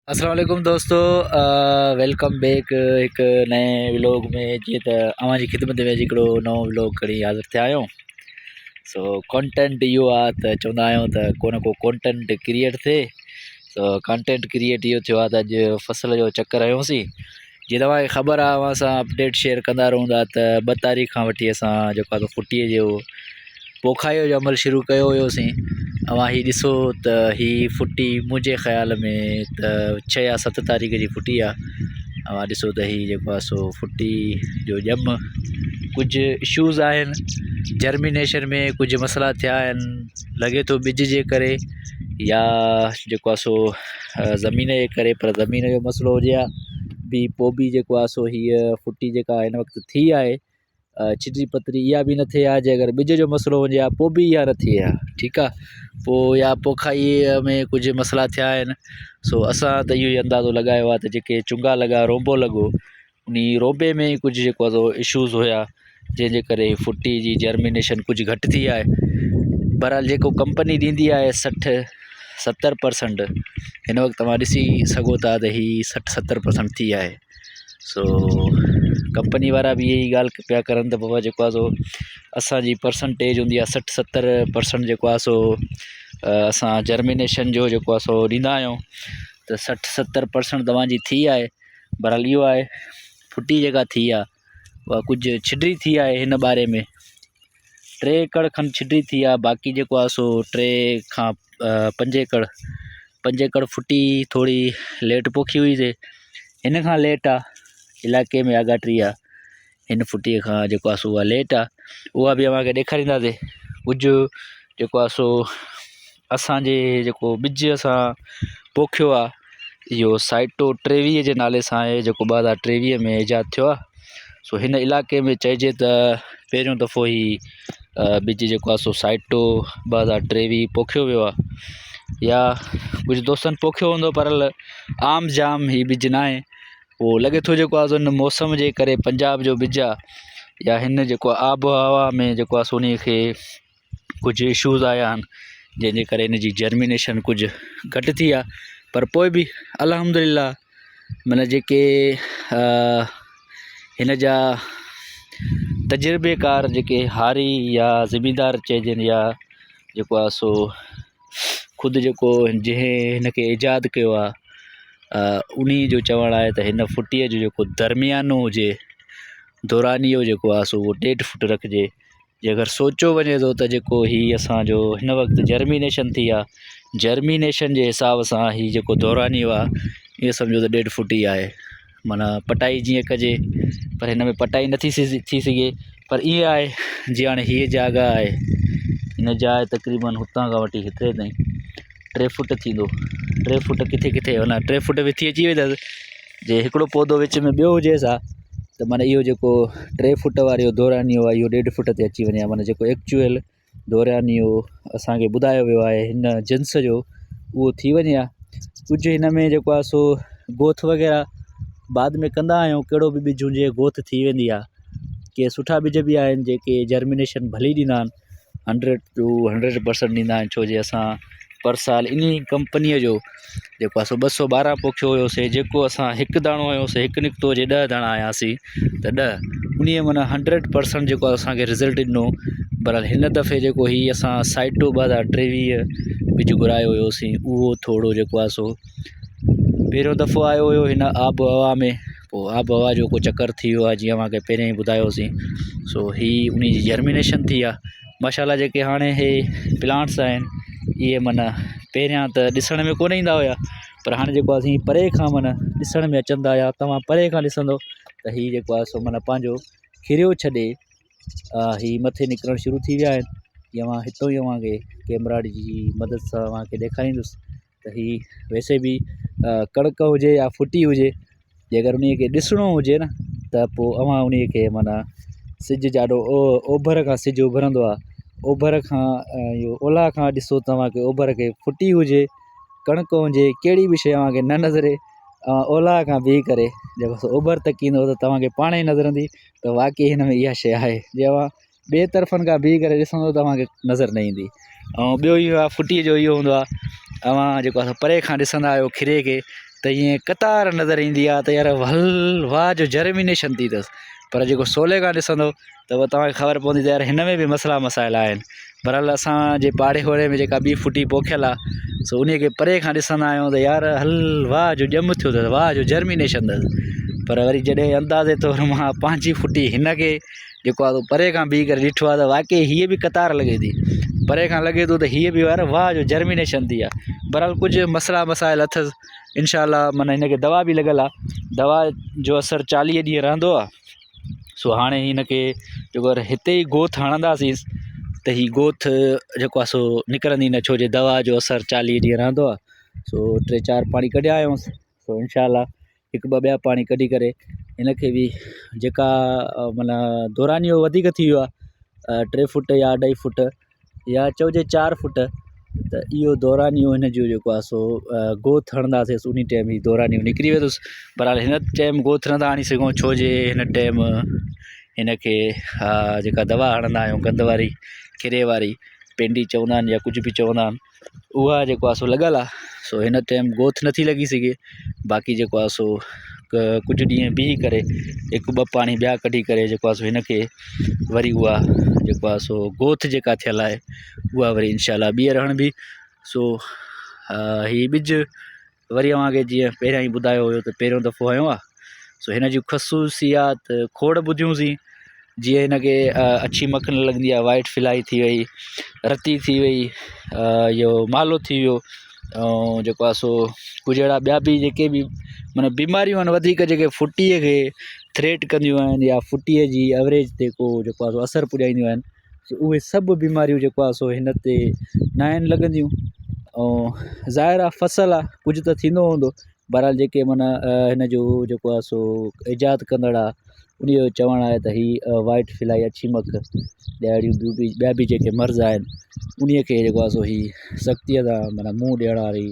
अस्सलाम वालेकुम दोस्तों, वेलकम बैक एक नए व्लॉग में। जी त अवां जी ख़िदमत में हिकिड़ो नओं व्लॉग खणी हाज़िर थिया आहियूं। सो कंटेंट इहो आहे त चवंदा आहियूं त को न को कंटेंट क्रिएट थिए। सो कंटेंट क्रिएट इहो थियो आहे त अॼु फसल जो चकर हयोसीं। जीअं तव्हांखे ख़बर आहे, अवां सां अपडेट शेयर कंदा रहंदा त 2 तारीख़ खां वठी असां जेको आहे फुटीअ जो पोखाईअ जो अमल शुरू कयो हुयोसीं। अवां हीअ ॾिसो त हीअ फुटी मुंहिंजे ख़्याल में त 6 या 7 तारीख़ जी फुटी आहे। अवां ॾिसो त हीअ जेको आहे सो फुटी जो ॼम कुझु इशूज़ आहिनि, जर्मिनेशन में कुझु मसइला थिया आहिनि, लॻे थो ॿिज जे करे या जेको आहे सो ज़मीन जे करे। पर ज़मीन जो मसइलो हुजे हा बि पोइ बि जेको आहे सो हीअ फुटी जेका हिन वक़्तु थी आहे छिटी पतरी इहा बि न थिए हा। जे अगरि ॿिज जो मसइलो हुजे हा पोइ बि इहा न थिए हा, ठीकु आहे। पोइ या पोखाईअ में कुझु मसइला थिया आहिनि। सो असां त इहो ई अंदाज़ो लॻायो आहे त जेके चुंगा लॻा, रोंबो लॻो, उन रोंबे में कुझु जेको आहे सो इशूज़ हुया, जंहिंजे करे फुटी जी जर्मिनेशन कुझु घटि थी आहे। बहरहाल जेको कंपनी ॾींदी आहे 60-70%, हिन वक़्तु तव्हां ॾिसी सघो था त हीअ 60-70% थी आहे। सो कंपनी वारा बि इहा ई ॻाल्हि पिया करनि त बाबा जेको आहे सो असांजी परसेंटेज हूंदी आहे 60-70% जेको आहे सो असां जर्मिनेशन जो जेको आहे सो ॾींदा आहियूं। त 60-70% तव्हांजी थी आहे। बहरहाल इहो आहे फुटी जेका थी आहे उहा कुझु छिडरी थी आहे। हिन बारे में 3 एकड़ खनि छिडरी थी आहे। बाक़ी जेको आहे सो 3 खां 5 एकड़ फुटी थोरी लेट पोखी हुई से। हिन खां लेट आहे इलाइक़े में आगाट्री आहे, हिन फुटीअ खां जेको आहे सो उहा लेट आहे। उहा बि अव्हांखे ॾेखारींदासीं। कुझु जेको आहे सो असांजे जेको ॿिज असां पोखियो आहे इहो साइटो 23 जे नाले सां आहे, जेको 2023 में ईजाद थियो आहे। सो हिन इलाइक़े में चइजे त पहिरियों दफ़ो ई ॿिज जेको आहे सो साइटो 2023 पोखियो वियो आहे। या कुझु दोस्तनि पोखियो हूंदो, पर आम जाम हीअ ॿिज न आहे। उहो लॻे थो जेको आहे सो हिन मौसम जे करे पंजाब जो ॿिज आहे, या हिन जेको आब हवा में जेको आहे सो उन खे कुझु इशूज़ आया आहिनि, जंहिंजे करे हिन जी जर्मिनेशन कुझु घटि थी आहे। पर पोइ बि अल्हम्दुलिल्लाह, माना जेके हिन जा तजुर्बेकार जेके हारी या ज़मींदार चइजनि, या जेको आहे सो ख़ुदि जेको जंहिं हिन खे ईजाद कयो आहे उन जो चवणु आहे त हिन फुटीअ जो जेको दरमियानो हुजे, दौरानियो जेको आहे सो उहो 1.5 फुट रखिजे। जे अगरि सोचियो वञे थो त जेको हीअ असांजो हिन वक़्तु जर्मिनेशन थी आहे, जर्मिनेशन जे हिसाब सां हीअ जेको दौरानियो आहे इहो सम्झो त 1.5 फुट ई आहे। माना पटाई जीअं कजे, पर हिन में पटाई नथी थी सघे। पर ईअं आहे जीअं हाणे हीअ जॻह आहे, हिन जाइ तक़रीबन हुतां खां वठी हेतिरे ताईं 3 फुट थींदो। 3 फुट किथे किथे माना 3 फुट विथी अची वेंदसि। जे हिकिड़ो पौधो विच में ॿियो हुजेसि हा त माना इहो जेको 3 फुट वारो दौरानियो आहे इहो 1.5 फुट ते अची वञे। माना जेको एक्चुअल दौरानियो असांखे ॿुधायो वियो आहे हिन जिन्स जो, उहो थी वञे हा। कुझु हिन में जेको आहे सो गोथ वग़ैरह बाद में कंदा आहियूं, कहिड़ो बि ॿिज हुजे गोथ थी वेंदी आहे। के सुठा ॿिज बि आहिनि जेके जर्मिनेशन भली ॾींदा आहिनि, 100% ॾींदा आहिनि। छो जे असां पर साल इन कंपनीअ जो जेको आहे सो 212 पोखियो हुयोसीं। जेको असां हिकु दाणो हुयोसीं, हिकु निकितो हुजे 10 दाणा आयासीं त 10 उन माना 100% जेको असांखे रिज़ल्ट ॾिनो। बहरहाल हिन दफ़े जेको हीअ असां साइटो 2023 ॿिज घुरायो हुयोसीं, उहो थोरो जेको आहे सो पहिरियों दफ़ो आयो हुयो हिन आब हवा में। पोइ आब हवा जो को चकर थी वियो आहे, जीअं मूंखे पहिरियों ई ॿुधायोसीं। सो हीअ उन जी जर्मिनेशन थी आहे। माशाल्लाह जेके हाणे हे प्लांट्स आहिनि इहे माना पहिरियां त ॾिसण में कोन ईंदा हुया, पर हाणे जेको आहे परे खां माना ॾिसण में अचनि था। या तव्हां परे खां ॾिसंदो त हीअ जेको आहे सो माना पंहिंजो खिरियो छॾे हीअ मथे निकिरणु शुरू थी विया आहिनि। जीअं मां हितां ई अव्हांखे कैमरा जी मदद सां अव्हांखे ॾेखारींदुसि त हीअ वैसे बि कणिक हुजे या फुटी हुजे, जे अगरि उन खे ॾिसणो हुजे न त पोइ अव्हां उन खे माना सिज जाॾो ओभर खां सिजु उभरंदो आहे, ओभर खां इहो ओलह खां ॾिसो तव्हांखे ओभर खे फुटी हुजे, कणिक हुजे, कहिड़ी बि शइ अव्हांखे न नज़रे, ओलह खां बीही करे जेको ओभर तक ईंदो त तव्हांखे पाण ई नज़र ईंदी त वाक़ई हिन में इहा शइ आहे। जे अव्हां ॿिए तरफ़नि खां बीही करे ॾिसंदो तव्हांखे नज़र न ईंदी। ऐं ॿियो इहो आहे फुटीअ जो इहो हूंदो आहे, अव्हां जेको आहे परे खां ॾिसंदा आहियो खिरे खे त ईअं कतार नज़र ईंदी आहे त यार हल वाह जो जर्मिनेशन थी अथसि। पर जेको सोले खां ॾिसंदो त उहो तव्हांखे ख़बर पवंदी त यार हिन में बि मसइला मसाइल आहिनि। बहरहाल असांजे पाड़े वाड़े में जेका ॿी फुटी पोखियल आहे सो उन खे परे खां ॾिसंदा आहियूं त यार हल वाह जो ॼम थियो अथसि, वाह जो जर्मिनेशन अथसि। पर वरी जॾहिं अंदाज़े तौर मां पंहिंजी फुटी हिन खे जेको आहे परे खां बीह करे ॾिठो आहे त वाक़ई हीअ बि कतार लॻे थी, परे खां लॻे थो त हीअ बि यार वाह जो जर्मिनेशन थी आहे। बहरहाल कुझु मसइला मसाइल अथसि, इनशाला माना हिन खे दवा बि लॻल आहे, दवा जो असरु 40 ॾींहं रहंदो आहे। सो हाणे हिन खे जेको हिते ई गोथ हणंदासीं त हीअ गोथ जेको आहे सो निकिरंदी न, छो जे दवा जो असरु 40 ॾींहं रहंदो आहे। सो 3-4 पाणी कढिया आहियूंसि, सो इनशाला 1-2 ॿिया पाणी कढी करे हिन खे बि जेका माना दौरानियो वधीक थी वियो आहे 3 फुट या 2.5 फुट या चइजे 4 फुट, त इहो दौरानियो हिन जो जेको आहे सो गोथ हणंदासीं उन टाइम ई दौरानियो निकिरी वेंदुसि। बहरहाल हिन टाइम गोथ नथा हणी सघूं छो जे हिन टाइम हिन खे जेका दवा हणंदा आहियूं गंद वारी खिरे वारी पेंडी चवंदा आहिनि या कुझु बि चवंदा आहिनि, उहा जेको आहे सो लॻल आहे। सो हिन टाइम गोथ नथी लॻी सघे, बाक़ी जेको आहे सो कुझु ॾींहं बीह करे 1-2 पाणी ॿिया कढी करे जेको आहे सो हिन खे वरी उहा जेको आहे सो गोथ जेका थियल आहे उहा वरी इनशाला ॿीहर हणबी। सो हीअ ॿिज वरी तव्हांखे जीअं पहिरियां ई ॿुधायो हुयो त पहिरियों दफ़ो आयो आहे। सो हिन जी ख़ुशूसियात खोड़ ॿुधियूंसीं, जीअं हिन खे अछी मख न लॻंदी आहे, वाइट फ्लाई थी वई, रती थी वई, इहो मालो थी वियो, ऐं जेको आहे सो कुझु अहिड़ा ॿिया बि जेके बि माना बीमारियूं आहिनि वधीक जेके फुटीअ खे थ्रेट कंदियूं आहिनि या फुटीअ जी एवरेज ते को जेको आहे सो असरु पुॼाईंदियूं आहिनि, सो उहे सभु बीमारियूं जेको आहे सो हिन ते न आहिनि लॻंदियूं। ऐं ज़ाहिर आहे फ़सुलु आहे, कुझु त थींदो हूंदो। बहरहाल जेके माना हिन जो जेको आहे सो ईजाद कंदड़ आहे उन जो चवणु आहे त हीअ वाइट फ्लाई अछी मख ॿियूं बि ॿिया बि जेके मर्ज़ आहिनि उन खे जेको आहे सो हीअ सख़्तीअ सां माना मुंहुं ॾियण वारी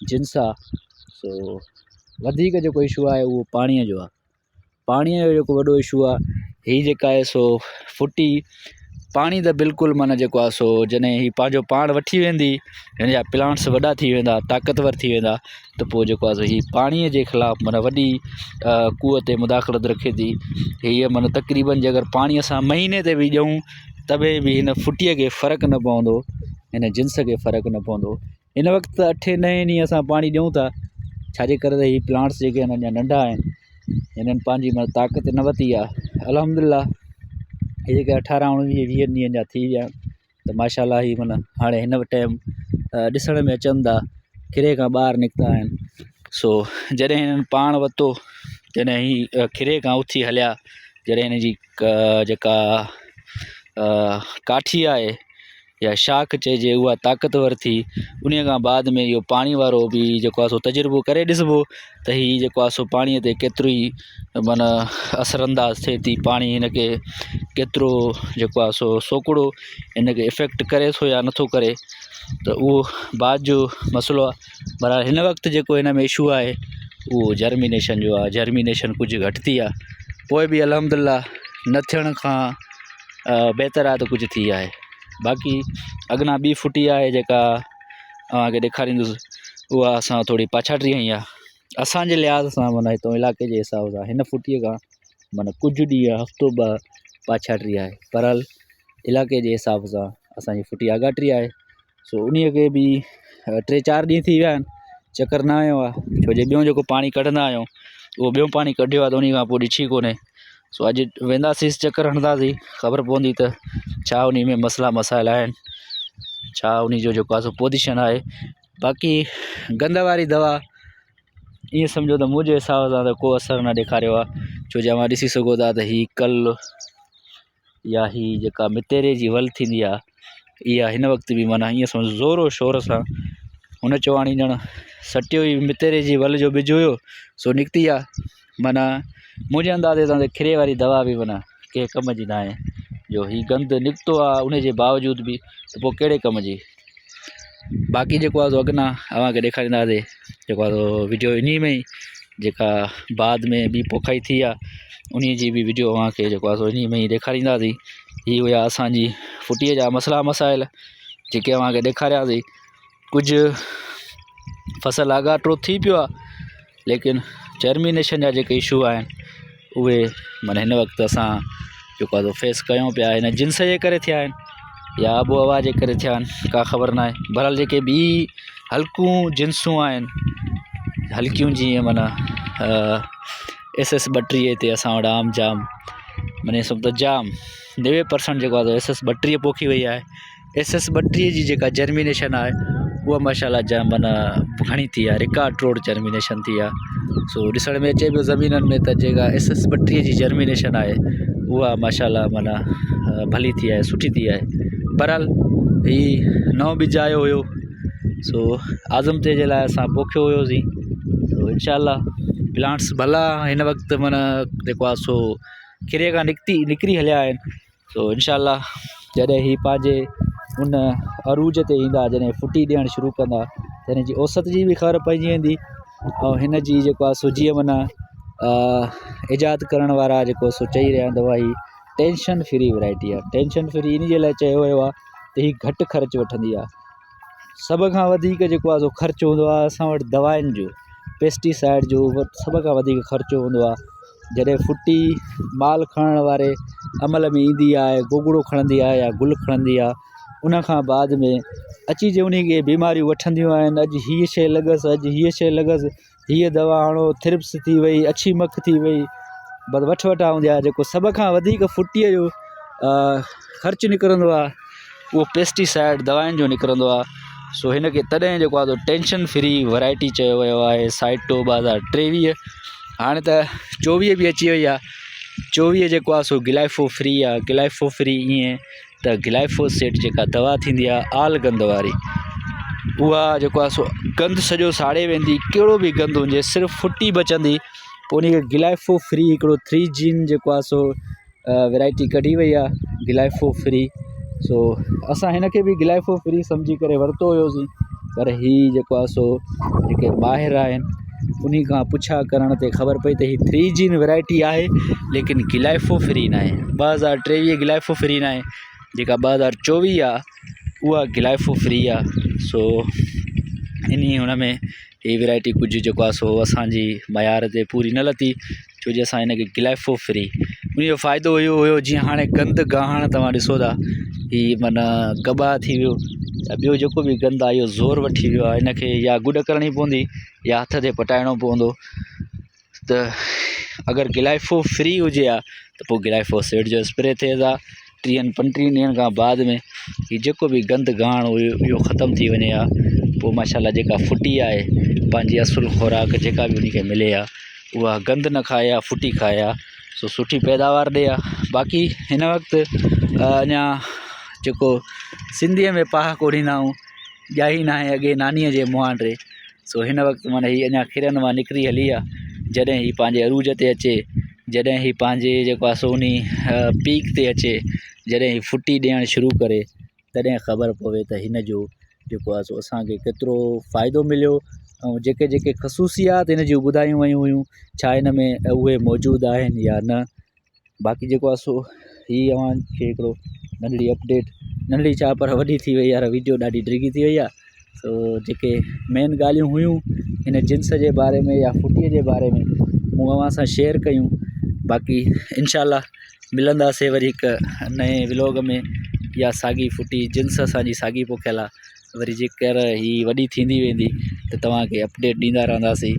जिन्स आहे। सो वधीक जेको इशू आहे उहो पाणीअ जो आहे, पाणीअ जो जेको वॾो इशू आहे। हीअ जेका आहे सो फुटी पाणी त बिल्कुलु माना जेको आहे सो जॾहिं हीअ पंहिंजो पाण वठी वेंदी, हिन जा प्लांट्स वॾा थी वेंदा, ताक़तवर थी वेंदा, त पोइ जेको आहे सो हीअ पाणीअ जे ख़िलाफ़ु माना वॾी कुअ ते मुदाख़लत रखे थी। हीअ माना तक़रीबन जे अगरि पाणी असां महीने ते बि ॾियूं त बि हिन फुटीअ खे फ़र्क़ु न पवंदो, हिन जिन्स खे फ़र्क़ु न पवंदो। हिन वक़्तु 8-9 ॾींहं असां पाणी ॾियूं था, छाजे करे त हीअ प्लांट्स जेके आहिनि अञा नंढा आहिनि, हिननि पंहिंजी माना ताक़त न वरिती आहे। अल्हम्दुलिल्लाह हीअ जेके 18-19-20 ॾींहं जा थी विया त माशाल्लाह ही माना हाणे हिन टाइम ॾिसण में अचनि था, खिरे खां ॿाहिरि निकिता आहिनि। सो जॾहिं हिननि पाण वरितो, जॾहिं ही खिरे खां उथी हलिया, जॾहिं हिन जी जेका काठी आहे या शाख चइजे उहा ताक़तवर थी, उन खां बाद में इहो पाणी वारो बि जेको आहे सो तजुर्बो करे ॾिसबो त हीअ जेको आहे सो पाणीअ ते केतिरो ई माना असरअंदाज़ थिए थी, पाणी हिन खे केतिरो जेको आहे सो सोकड़ो हिन खे इफ़ेक्ट करे थो या नथो करे, त उहो बाद जो मसइलो आहे। पर हिन वक़्तु जेको हिन में इशू आहे उहो जर्मिनेशन जो आहे। जर्मिनेशन कुझु घटि थी आहे, पोइ बि अल्हम्दुलिल्लाह न थियण खां बहितर आहे त कुझु थी आहे। बाक़ी अॻियां ॿी फुटी आहे जेका तव्हांखे ॾेखारींदुसि, उहा असां थोरी पाछाटी हई आहे असांजे लिहाज़ सां, माना हितां इलाइक़े जे हिसाब सां हिन फुटीअ खां माना कुझु ॾींहं हफ़्तो 2 पाछाटी आहे। बहरहाल इलाइक़े जे हिसाब सां असांजी फुटी आगाटी आहे। सो उन खे बि 3-4 ॾींहं थी विया आहिनि, चकर न आयो आहे, छो जे ॿियो जेको पाणी कढंदा आहियूं उहो ॿियो पाणी कढियो आहे त उन खां पोइ ॾिठी कोन्हे। सो अॼु वेंदासीं, चकर हणंदासीं, ख़बर पवंदी त छा उन में मसइला मसाइल आहिनि, छा उन जो जेको आहे सो पोज़ीशन आहे। बाक़ी गंद वारी दवा ईअं सम्झो त मुंहिंजे हिसाब सां त को असरु न ॾेखारियो आहे, छो जो तव्हां ॾिसी सघो था त हीअ कल या हीअ जेका मितेरे जी वल थींदी आहे, इहा हिन वक़्तु बि माना ईअं सम्झो ज़ोरो शोर सां हुन चवाणी ॼण सटियो ई मितेरे जी वल जो ॿिज हुयो सो निकिती आहे। माना मुंहिंजे अंदाज़े सां त खिरे वारी दवा बि माना कंहिं कम जी न आहे, जो हीअ गंद निकितो आहे उन जे बावजूद बि त पोइ कहिड़े कम जी। बाक़ी जेको आहे सो अॻियां तव्हांखे ॾेखारींदासीं, जेको आहे सो वीडियो इन में ई जेका बाद में ॿी पोखाई थी आहे उन जी बि वीडियो तव्हांखे जेको आहे सो इन में ई ॾेखारींदासीं। हीअ हुया असांजी फुटीअ जा मसइला मसाइल जेके तव्हांखे ॾेखारियासीं। कुझु फ़सुलु आगाटो थी पियो आहे, लेकिन जर्मिनेशन जा जेके इशू आहिनि उहे माना हिन वक़्तु असां जेको आहे फेस कयूं पिया हिन जिन्स जे करे थिया आहिनि या आबो हवा जे करे थिया आहिनि का ख़बर न आहे। बहरहाल जेके ॿी हल्कियूं जिन्सूं आहिनि हल्कियूं जीअं माना SS 32 ते असां वटि आम जाम माने सभु त जाम 90% जेको आहे SS 32 पोखी वई आहे। SS 32 जी जेका जर्मिनेशन आहे उहा माशाल्लाह जाम माना घणी थी आहे, रिकॉर्ड तोड़ जर्मिनेशन थी आहे। सो ॾिसण में अचे पियो ज़मीननि में त जेका SS 32 जी जर्मिनेशन आहे उहा माशाल्लाह माना भली थी आहे, सुठी थी आहे। बहरहाल हीउ नओं ॿिज आयो हुयो, सो आज़म ते जे लाइ असां पोखियो हुयोसीं। सो इंशाल्लाह प्लांट्स भला हिन वक़्तु माना जेको आहे सो खिरे खां निकिरी हलिया आहिनि। सो इंशाल्लाह जॾहिं हीउ पंहिंजे उन अरूज ते ईंदा, जॾहिं फुटी ॾियणु शुरू कंदा, तॾहिं जी औसत जी बि ख़बर पइजी वेंदी। ऐं हिन जी जेको आहे सो जीअं माना इजाद करण वारा जेको सो चई रहिया आहिनि त उहा ही टेंशन फ्री वैरायटी आहे। टेंशन फ्री इन जे लाइ चयो वियो आहे त हीउ घटि ख़र्चु वठंदी आहे। सभ खां वधीक जेको आहे सो ख़र्चु हूंदो आहे असां वटि दवाउनि जो, पेस्टिसाइड जो सभ खां वधीक ख़र्चो हूंदो आहे। जॾहिं फुटी माल खणण वारे अमल में ईंदी आहे, गोगड़ो खणंदी आहे या गुल खणंदी आहे, उन खां बाद में अची जे उन खे बीमारियूं वठंदियूं आहिनि। अॼु हीअ शइ लॻसि, अॼु हीअ शइ लॻसि, हीअ दवा हणो, थ्रिप्स थी वई, अछी मख थी वई, बसि वठा हूंदी आहे। जेको सभ खां वधीक फुटीअ जो ख़र्चु निकिरंदो आहे उहो पेस्टिसाइड दवाउनि जो निकिरंदो आहे। सो हिन खे तॾहिं जेको आहे टेंशन फ्री वैरायटी चयो वियो आहे। साइटो 2023 हाणे त 24 बि अची वई आहे। 24 जेको आहे सो गिलाइफो फ्री आहे। गिलाइफो फ्री ईअं त गिलाइफोसेट जेका दवा थींदी आहे आल गंद वारी, उहा जेको आहे सो गंद सॼो साड़े वेंदी, कहिड़ो बि गंद हुजे, सिर्फ़ु फुटी बचंदी। पोइ उन खे गिलाइफो फ्री हिकिड़ो 3 जीन जेको आहे सो वैरायटी कढी वई आहे, गिलाइफो फ्री। सो असां हिन खे बि गिलाइफो फ्री सम्झी करे वरितो हुयोसीं, पर हीअ जेको आहे सो जेके ॿाहिरि आहिनि उन खां पुछा करण ते ख़बर पई त हीअ 3 जीन वैरायटी आहे, लेकिन गिलाइफो फ्री न आहे। 2023 गिलाइफो फ्री न आहे, जेका 2024 आहे उहा गिलाइफो फ्री आहे। सो हुन में हीअ वैरायटी कुझु जेको आहे सो असांजी मयार ते पूरी न लथी, छो जो असां हिन खे गिलाइफो फ्री उनजो फ़ाइदो इहो हुयो जीअं हाणे गंद गाहण तव्हां ॾिसो था, हीअ माना कबाह थी वियो या ॿियो जेको बि गंद आहे इहो ज़ोर वठी वियो आहे। हिन खे या गुॾ करणी पवंदी या हथ ते पटाइणो पवंदो। त अगरि गिलाइफो फ्री हुजे आहे त पोइ गिलाइफोसेट जो स्प्रे थिए था। 30-35 ॾींहंनि खां बाद में हीउ जेको बि गंद गाहण हुयो इहो ख़तमु थी वञे आहे। पोइ माशाल्लाह जेका फुटी आहे पंहिंजी असुलु खुराक जेका बि उन खे मिले आहे उहा गंद न खाए आहे, फुटी खाए आहे। सो सुठी पैदावार ॾे आहे। बाक़ी हिन वक़्तु अञा जेको सिंधीअ में पाह कोड़ींदा आहियूं, ॼाई न आहे अॻे नानीअ जे मुंहुं टे। सो हिन वक़्तु माना हीअ अञा खिरनि मां निकिरी हली आहे। जॾहिं हीअ पंहिंजे अरूज ते अचे, जॾहिं हीअ पंहिंजे जेको आहे सो उन पीक ते अचे, जॾहिं हीअ फुटी ॾियणु शुरू करे, तॾहिं ख़बर पवे त हिन जो जेको आहे सो असांखे केतिरो फ़ाइदो मिलियो। ऐं जेके जेके ख़सूसियात हिन जूं ॿुधायूं वयूं हुयूं, छा हिन में उहे मौजूदु आहिनि या न। बाक़ी जेको आहे सो हीअ अव्हांखे हिकिड़ो नंढड़ी अपडेट, नंढड़ी छा पर वॾी थी वई यार, वीडियो ॾाढी ड्रिगी थी वई आहे। सो जेके मेन ॻाल्हियूं हुयूं हिन जिन्स जे बारे में या फुटीअ जे बारे में मूं अव्हां सां शेयर कयूं। बाक़ी इंशाल्लाह मिलंदासीं वरी हिकु नए व्लॉग में। या साॻी फुटी जिन्स असांजी साॻी पोखियल आहे, वरी जेकर हीअ वॾी थींदी वेंदी त तव्हांखे अपडेट ॾींदा रहंदासीं।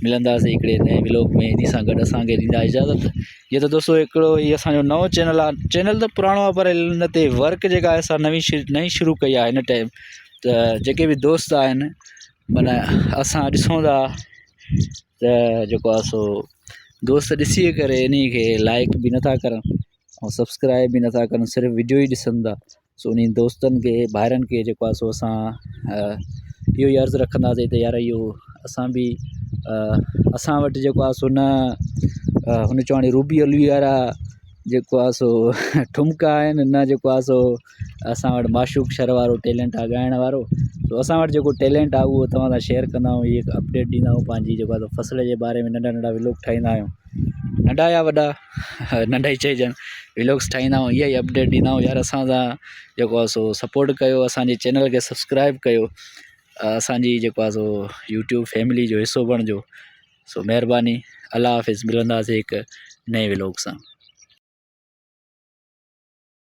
मिलंदासीं हिकिड़े नए व्लॉग में, इन सां गॾु असांखे ॾींदा इजाज़त। इहो त दोस्तो हिकिड़ो हीअ असांजो नओं चैनल आहे। चैनल त पुराणो आहे पर हिन ते वर्क जेका आहे असां नई शुरू कई आहे हिन टाइम। त जेके बि दोस्त आहिनि माना असां ॾिसूं था त जेको आहे सो दोस्त ॾिसी करे इन खे लाइक बि नथा करनि ऐं सब्सक्राइब बि नथा करनि, सिर्फ़ु वीडियो ई ॾिसनि था। सो उन दोस्तनि खे भाइरनि खे जेको आहे सो असां इहो ई अर्ज़ु रखंदासीं त यार इहो असां वटि जेको आहे सो न हुन चवणी रूबी अलवी वारा जेको आहे सो ठुमका आहिनि, न जेको आहे सो असां वटि माशूक शर वारो टैलेंट आहे ॻाइण वारो। सो असां वटि जेको टैलेंट आहे उहो तव्हां सां शेयर कंदा आहियूं, इहे अपडेट ॾींदा आहियूं। पंहिंजी जेको आहे फसल जे बारे में नंढा नंढा व्लॉग ठाहींदा आहियूं, नंढा या वॾा, नंढा ई चइजनि, व्लॉग्स ठाहींदा आहियूं, इहा ई अपडेट ॾींदा आहियूं। यार असां सां जेको आहे सो सपोर्ट कयो, असांजे चैनल खे सब्सक्राइब कयो, असांजी जेको आहे सो यूट्यूब फैमिली जो हिसो बणिजो। सो महिरबानी, अल्लाह हाफ़िज़, मिलंदासीं हिकु नए व्लॉग सां।